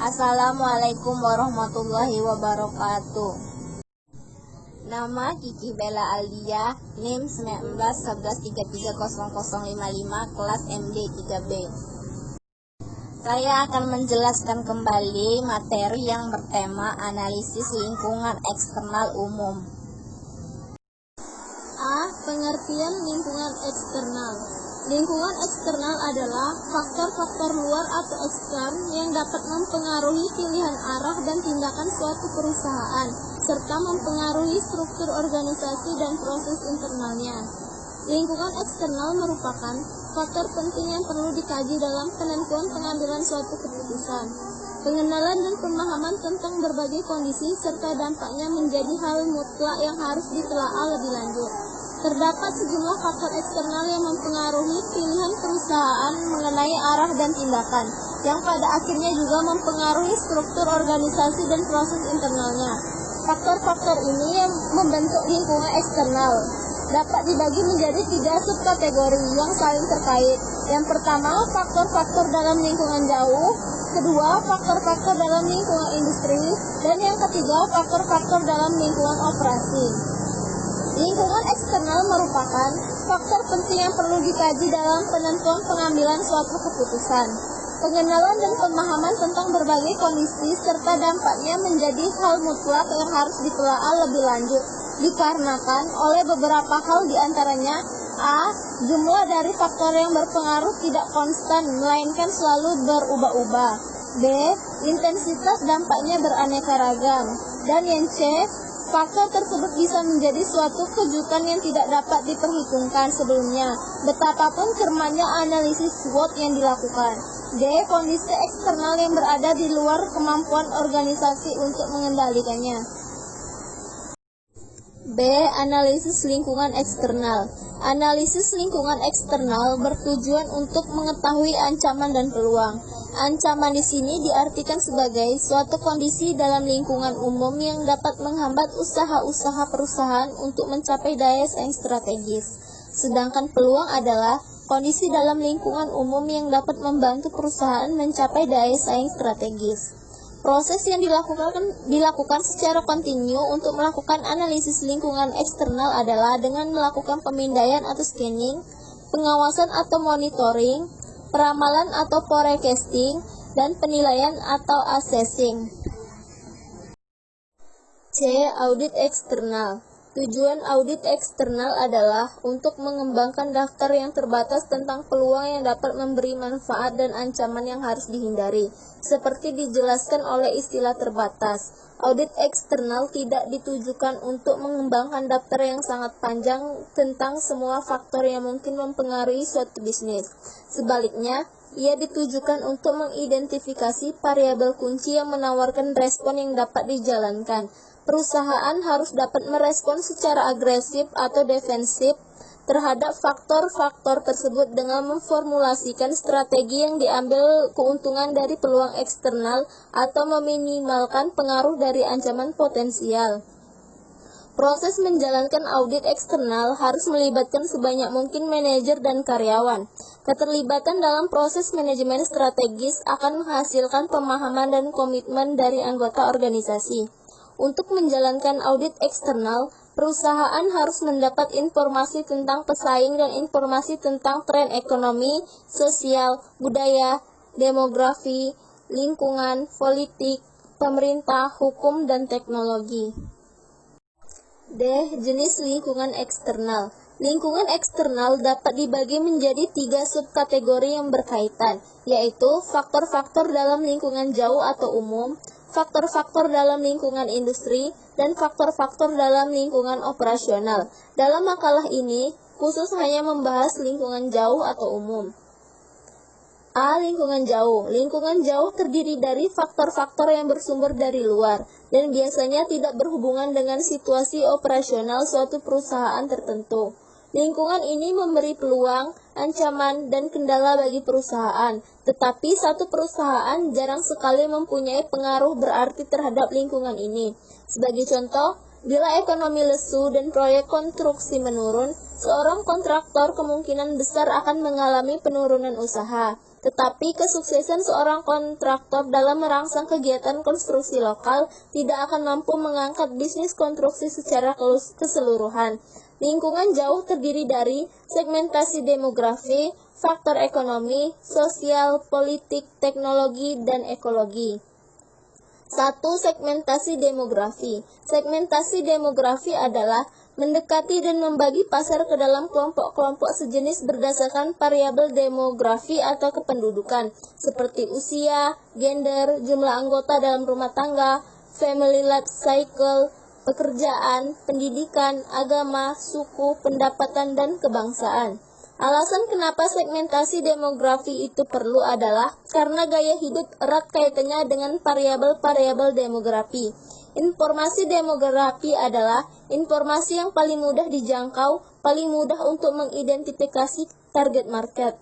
Assalamualaikum warahmatullahi wabarakatuh. Nama Kiki Bella Aldia, NIM 1911330055, kelas MD 3B. Saya akan menjelaskan kembali materi yang bertema analisis lingkungan eksternal umum. A. Pengertian lingkungan eksternal. Lingkungan eksternal adalah faktor-faktor luar atau ekstern yang dapat mempengaruhi pilihan arah dan tindakan suatu perusahaan, serta mempengaruhi struktur organisasi dan proses internalnya. Lingkungan eksternal merupakan faktor penting yang perlu dikaji dalam penentuan pengambilan suatu keputusan. Pengenalan dan pemahaman tentang berbagai kondisi serta dampaknya menjadi hal mutlak yang harus ditelaah lebih lanjut. Terdapat sejumlah faktor eksternal yang mempengaruhi pilihan perusahaan mengenai arah dan tindakan, yang pada akhirnya juga mempengaruhi struktur organisasi dan proses internalnya. Faktor-faktor ini yang membentuk lingkungan eksternal dapat dibagi menjadi 3 subkategori yang saling terkait. Yang pertama, faktor-faktor dalam lingkungan jauh. Kedua, faktor-faktor dalam lingkungan industri. Dan yang ketiga, faktor-faktor dalam lingkungan operasi. Lingkungan eksternal merupakan faktor penting yang perlu dikaji dalam penentuan pengambilan suatu keputusan. Pengenalan dan pemahaman tentang berbagai kondisi serta dampaknya menjadi hal mutlak yang harus ditelaah lebih lanjut, dikarenakan oleh beberapa hal diantaranya: A. Jumlah dari faktor yang berpengaruh tidak konstan, melainkan selalu berubah-ubah. B. Intensitas dampaknya beraneka ragam. Dan yang C. Faktor tersebut bisa menjadi suatu kejutan yang tidak dapat diperhitungkan sebelumnya, betapapun cermatnya analisis SWOT yang dilakukan. D. Kondisi eksternal yang berada di luar kemampuan organisasi untuk mengendalikannya. B. Analisis lingkungan eksternal. Analisis lingkungan eksternal bertujuan untuk mengetahui ancaman dan peluang. Ancaman di sini diartikan sebagai suatu kondisi dalam lingkungan umum yang dapat menghambat usaha-usaha perusahaan untuk mencapai daya saing strategis. Sedangkan peluang adalah kondisi dalam lingkungan umum yang dapat membantu perusahaan mencapai daya saing strategis. Proses yang dilakukan secara kontinu untuk melakukan analisis lingkungan eksternal adalah dengan melakukan pemindaian atau scanning, pengawasan atau monitoring, peramalan atau forecasting, dan penilaian atau assessing. C. Audit eksternal. Tujuan audit eksternal adalah untuk mengembangkan daftar yang terbatas tentang peluang yang dapat memberi manfaat dan ancaman yang harus dihindari, seperti dijelaskan oleh istilah terbatas. Audit eksternal tidak ditujukan untuk mengembangkan daftar yang sangat panjang tentang semua faktor yang mungkin mempengaruhi suatu bisnis. Sebaliknya, ia ditujukan untuk mengidentifikasi variabel kunci yang menawarkan respon yang dapat dijalankan. Perusahaan harus dapat merespon secara agresif atau defensif terhadap faktor-faktor tersebut dengan memformulasikan strategi yang diambil keuntungan dari peluang eksternal atau meminimalkan pengaruh dari ancaman potensial. Proses menjalankan audit eksternal harus melibatkan sebanyak mungkin manajer dan karyawan. Keterlibatan dalam proses manajemen strategis akan menghasilkan pemahaman dan komitmen dari anggota organisasi. Untuk menjalankan audit eksternal, perusahaan harus mendapat informasi tentang pesaing dan informasi tentang tren ekonomi, sosial, budaya, demografi, lingkungan, politik, pemerintah, hukum, dan teknologi. D. Jenis lingkungan eksternal. Lingkungan eksternal dapat dibagi menjadi 3 subkategori yang berkaitan, yaitu faktor-faktor dalam lingkungan jauh atau umum, faktor-faktor dalam lingkungan industri, dan faktor-faktor dalam lingkungan operasional. Dalam makalah ini, khusus hanya membahas lingkungan jauh atau umum. A. Lingkungan jauh. Lingkungan jauh terdiri dari faktor-faktor yang bersumber dari luar, dan biasanya tidak berhubungan dengan situasi operasional suatu perusahaan tertentu. Lingkungan ini memberi peluang, ancaman, dan kendala bagi perusahaan, tetapi satu perusahaan jarang sekali mempunyai pengaruh berarti terhadap lingkungan ini. Sebagai contoh, bila ekonomi lesu dan proyek konstruksi menurun, seorang kontraktor kemungkinan besar akan mengalami penurunan usaha. Tetapi kesuksesan seorang kontraktor dalam merangsang kegiatan konstruksi lokal tidak akan mampu mengangkat bisnis konstruksi secara keseluruhan. Lingkungan jauh terdiri dari segmentasi demografi, faktor ekonomi, sosial, politik, teknologi, dan ekologi. 1. Segmentasi demografi. Segmentasi demografi adalah mendekati dan membagi pasar ke dalam kelompok-kelompok sejenis berdasarkan variabel demografi atau kependudukan, seperti usia, gender, jumlah anggota dalam rumah tangga, family life cycle, pekerjaan, pendidikan, agama, suku, pendapatan, dan kebangsaan. Alasan kenapa segmentasi demografi itu perlu adalah karena gaya hidup erat kaitannya dengan variabel-variabel demografi. Informasi demografi adalah informasi yang paling mudah dijangkau, paling mudah untuk mengidentifikasi target market.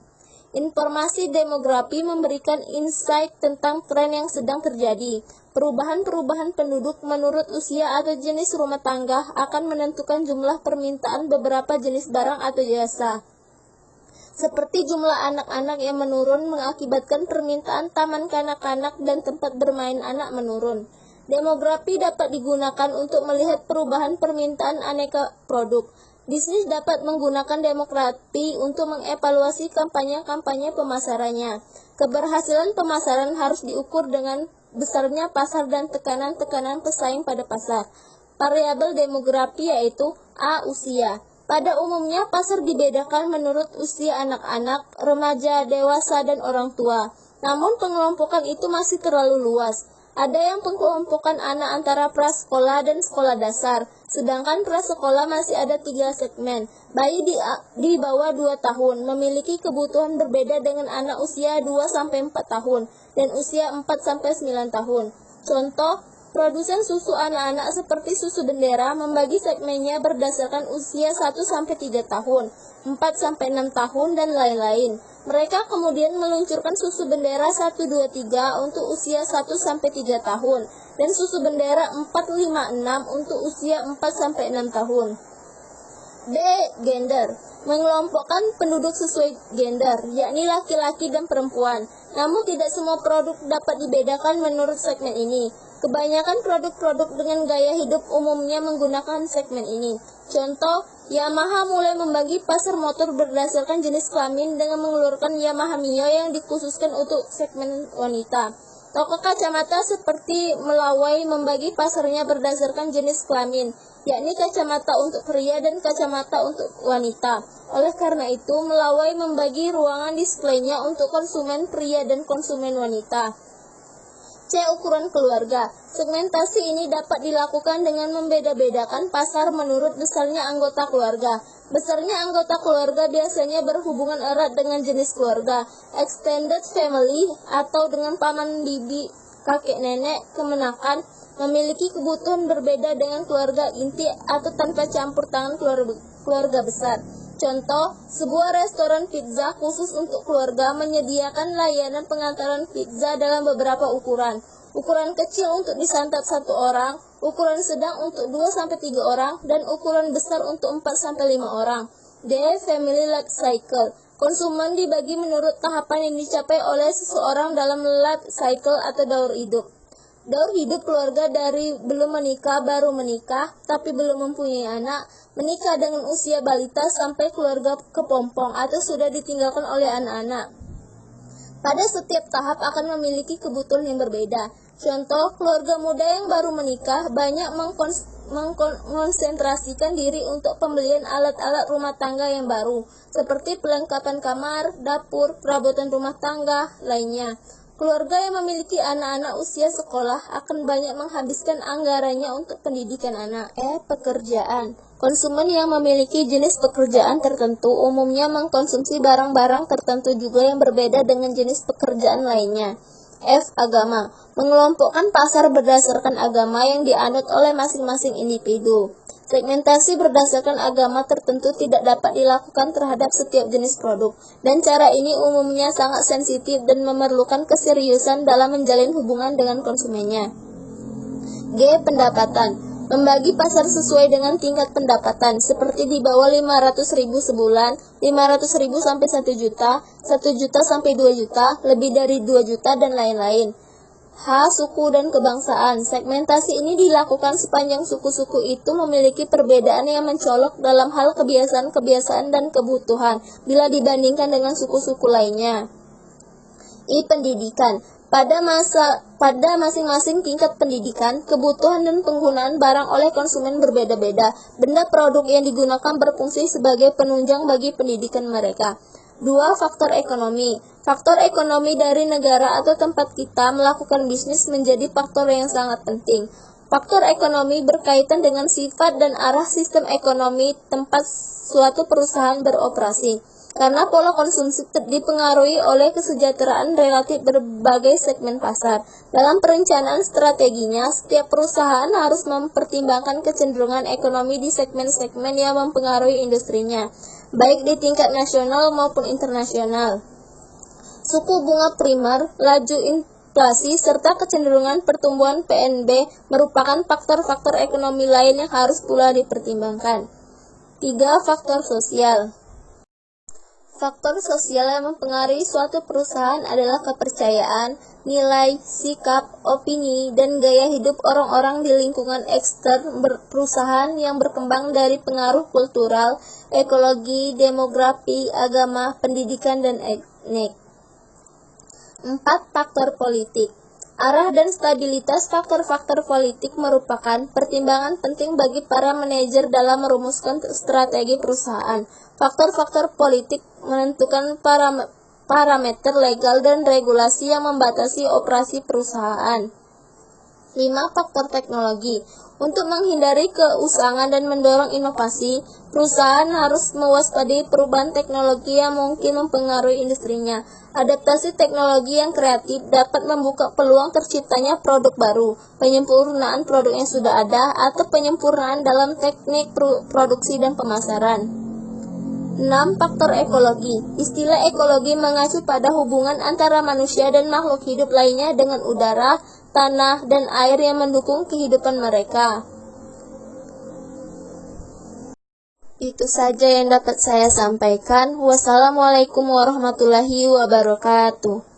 Informasi demografi memberikan insight tentang tren yang sedang terjadi. Perubahan-perubahan penduduk menurut usia atau jenis rumah tangga akan menentukan jumlah permintaan beberapa jenis barang atau jasa. Seperti jumlah anak-anak yang menurun mengakibatkan permintaan taman kanak-kanak dan tempat bermain anak menurun. Demografi dapat digunakan untuk melihat perubahan permintaan aneka produk. Bisnis dapat menggunakan demografi untuk mengevaluasi kampanye-kampanye pemasarannya. Keberhasilan pemasaran harus diukur dengan besarnya pasar dan tekanan-tekanan pesaing pada pasar. Variabel demografi yaitu A. Usia. Pada umumnya, pasar dibedakan menurut usia anak-anak, remaja, dewasa, dan orang tua. Namun, pengelompokan itu masih terlalu luas. Ada yang pengelompokan anak antara prasekolah dan sekolah dasar, sedangkan prasekolah masih ada 3 segmen. Bayi di bawah 2 tahun memiliki kebutuhan berbeda dengan anak usia 2-4 tahun dan usia 4-9 tahun. Contoh, produsen susu anak-anak seperti Susu Bendera membagi segmennya berdasarkan usia 1-3 tahun, 4-6 tahun, dan lain-lain. Mereka kemudian meluncurkan Susu Bendera 1-2-3 untuk usia 1-3 tahun, dan Susu Bendera 4-5-6 untuk usia 4-6 tahun. B. Gender. Mengelompokkan penduduk sesuai gender, yakni laki-laki dan perempuan. Namun tidak semua produk dapat dibedakan menurut segmen ini. Kebanyakan produk-produk dengan gaya hidup umumnya menggunakan segmen ini. Contoh, Yamaha mulai membagi pasar motor berdasarkan jenis kelamin dengan mengeluarkan Yamaha Mio yang dikhususkan untuk segmen wanita. Toko kacamata seperti Melawai membagi pasarnya berdasarkan jenis kelamin, yakni kacamata untuk pria dan kacamata untuk wanita. Oleh karena itu, Melawai membagi ruangan displaynya untuk konsumen pria dan konsumen wanita. C. Ukuran keluarga. Segmentasi ini dapat dilakukan dengan membeda-bedakan pasar menurut besarnya anggota keluarga. Besarnya anggota keluarga biasanya berhubungan erat dengan jenis keluarga, extended family, atau dengan paman, bibi, kakek, nenek, kemenakan, memiliki kebutuhan berbeda dengan keluarga inti atau tanpa campur tangan keluarga besar. Contoh, sebuah restoran pizza khusus untuk keluarga menyediakan layanan pengantaran pizza dalam beberapa ukuran. Ukuran kecil untuk disantap 1 orang, ukuran sedang untuk 2-3 orang, dan ukuran besar untuk 4-5 orang. D. Family life cycle. Konsumen dibagi menurut tahapan yang dicapai oleh seseorang dalam life cycle atau daur hidup. Daur hidup keluarga dari belum menikah, baru menikah, tapi belum mempunyai anak, menikah dengan usia balita sampai keluarga kepompong atau sudah ditinggalkan oleh anak-anak. Pada setiap tahap akan memiliki kebutuhan yang berbeda. Contoh, keluarga muda yang baru menikah banyak mengkonsentrasikan diri untuk pembelian alat-alat rumah tangga yang baru, seperti perlengkapan kamar, dapur, perabotan rumah tangga, lainnya. Keluarga yang memiliki anak-anak usia sekolah akan banyak menghabiskan anggarannya untuk pendidikan anak. Pekerjaan. Konsumen yang memiliki jenis pekerjaan tertentu umumnya mengkonsumsi barang-barang tertentu juga yang berbeda dengan jenis pekerjaan lainnya. F. Agama. Mengelompokkan pasar berdasarkan agama yang dianut oleh masing-masing individu. Segmentasi berdasarkan agama tertentu tidak dapat dilakukan terhadap setiap jenis produk, dan cara ini umumnya sangat sensitif dan memerlukan keseriusan dalam menjalin hubungan dengan konsumennya. G. Pendapatan. Membagi pasar sesuai dengan tingkat pendapatan, seperti di bawah 500.000 sebulan, 500.000 sampai 1 juta, 1 juta sampai 2 juta, lebih dari 2 juta, dan lain-lain. Suku dan kebangsaan. Segmentasi ini dilakukan sepanjang suku-suku itu memiliki perbedaan yang mencolok dalam hal kebiasaan-kebiasaan dan kebutuhan bila dibandingkan dengan suku-suku lainnya. Pendidikan. Pada masing-masing tingkat pendidikan, kebutuhan dan penggunaan barang oleh konsumen berbeda-beda. Benda produk yang digunakan berfungsi sebagai penunjang bagi pendidikan mereka. 2. Faktor ekonomi. Faktor ekonomi dari negara atau tempat kita melakukan bisnis menjadi faktor yang sangat penting. Faktor ekonomi berkaitan dengan sifat dan arah sistem ekonomi tempat suatu perusahaan beroperasi. Karena pola konsumsi dipengaruhi oleh kesejahteraan relatif berbagai segmen pasar. Dalam perencanaan strateginya, setiap perusahaan harus mempertimbangkan kecenderungan ekonomi di segmen-segmen yang mempengaruhi industrinya, baik di tingkat nasional maupun internasional. Suku bunga primer, laju inflasi, serta kecenderungan pertumbuhan PNB merupakan faktor-faktor ekonomi lain yang harus pula dipertimbangkan. 3. Faktor sosial. Faktor sosial yang mempengaruhi suatu perusahaan adalah kepercayaan, nilai, sikap, opini, dan gaya hidup orang-orang di lingkungan ekstern perusahaan yang berkembang dari pengaruh kultural, ekologi, demografi, agama, pendidikan, dan etnik. 4. Faktor politik. Arah dan stabilitas faktor-faktor politik merupakan pertimbangan penting bagi para manajer dalam merumuskan strategi perusahaan. Faktor-faktor politik menentukan parameter legal dan regulasi yang membatasi operasi perusahaan. 5. Faktor teknologi. Untuk menghindari keusangan dan mendorong inovasi, perusahaan harus mewaspadai perubahan teknologi yang mungkin mempengaruhi industrinya. Adaptasi teknologi yang kreatif dapat membuka peluang terciptanya produk baru, penyempurnaan produk yang sudah ada, atau penyempurnaan dalam teknik produksi dan pemasaran. 6. Faktor ekologi. Istilah ekologi mengacu pada hubungan antara manusia dan makhluk hidup lainnya dengan udara, tanah, dan air yang mendukung kehidupan mereka. Itu saja yang dapat saya sampaikan. Wassalamualaikum warahmatullahi wabarakatuh.